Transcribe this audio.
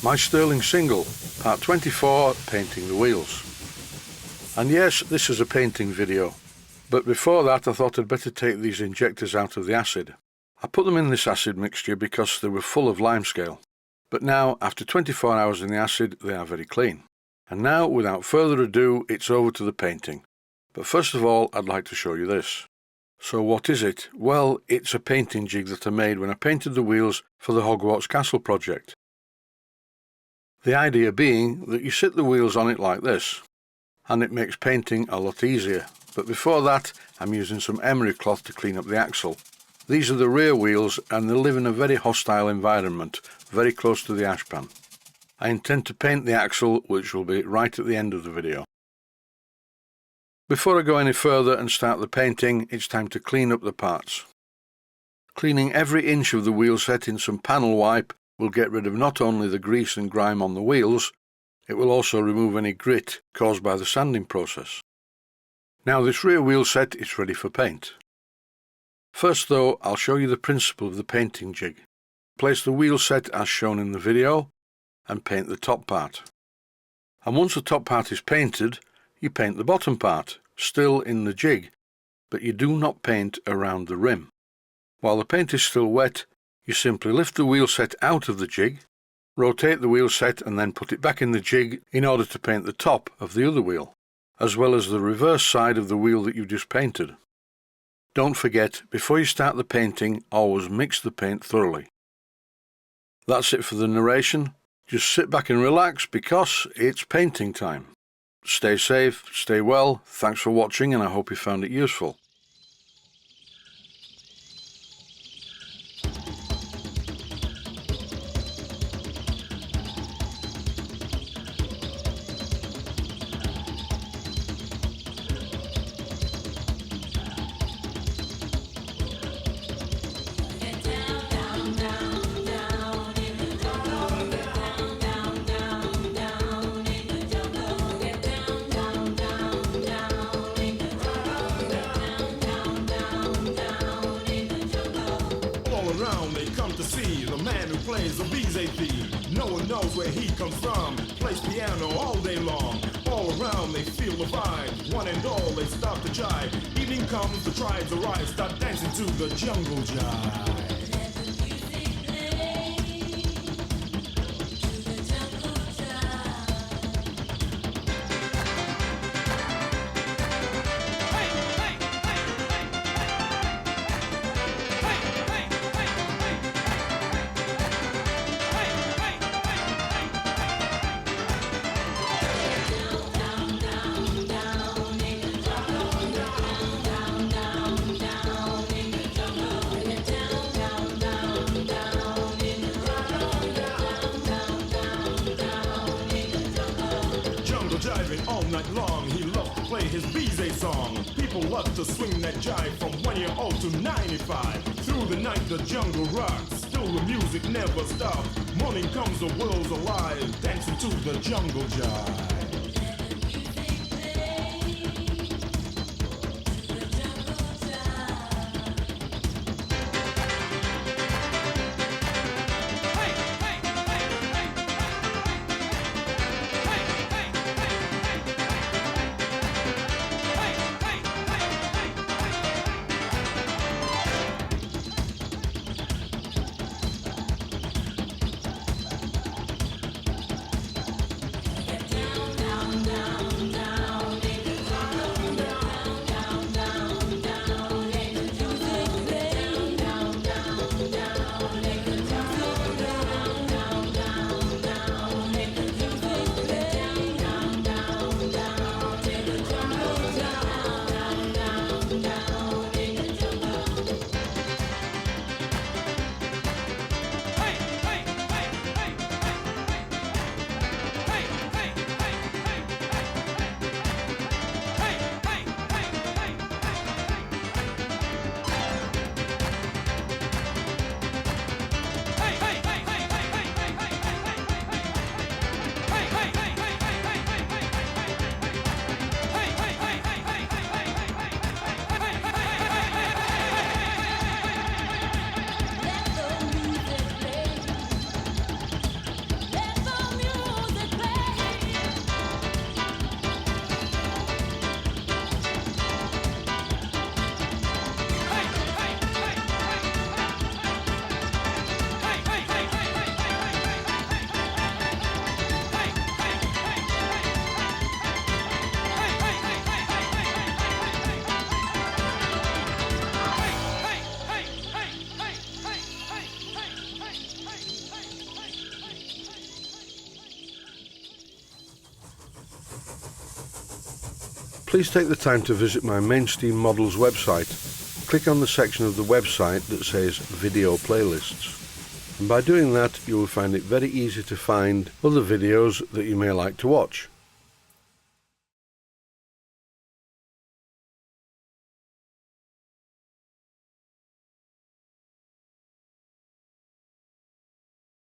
My Stirling single, part 24, painting the wheels. And yes, this is a painting video, but before that I thought I'd better take these injectors out of the acid. I put them in this acid mixture because they were full of limescale, but now after 24 hours in the acid they are very clean. And now without further ado it's over to the painting. But first of all I'd like to show you this. So what is it? Well, it's a painting jig that I made when I painted the wheels for the Hogwarts Castle project. The idea being that you sit the wheels on it like this, and it makes painting a lot easier. But before that, I'm using some emery cloth to clean up the axle. These are the rear wheels and they live in a very hostile environment, very close to the ash pan. I intend to paint the axle, which will be right at the end of the video. Before I go any further and start the painting, it's time to clean up the parts. Cleaning every inch of the wheel set in some panel wipe will get rid of not only the grease and grime on the wheels, it will also remove any grit caused by the sanding process. Now this rear wheel set is ready for paint. First though, I'll show you the principle of the painting jig. Place the wheel set as shown in the video and paint the top part. And once the top part is painted, you paint the bottom part, still in the jig, but you do not paint around the rim. While the paint is still wet, you simply lift the wheel set out of the jig, rotate the wheel set and then put it back in the jig in order to paint the top of the other wheel, as well as the reverse side of the wheel that you just painted. Don't forget, before you start the painting, always mix the paint thoroughly. That's it for the narration. Just sit back and relax because it's painting time. Stay safe, stay well, thanks for watching and I hope you found it useful. They come to see the man who plays the BZP. No one knows where he comes from. Plays piano all day long. All around they feel the vibe. One and all they start to jive. Evening comes, the tribes arise. Start dancing to the jungle jive. Jiving all night long, he loved to play his BZ song. People love to swing that jive from 1 year old to 95. Through the night the jungle rocks, still the music never stops. Morning comes, the world's alive, dancing to the jungle jive. please take the time to visit my Mainsteam Models website. Click on the section of the website that says Video Playlists. And by doing that, you will find it very easy to find other videos that you may like to watch.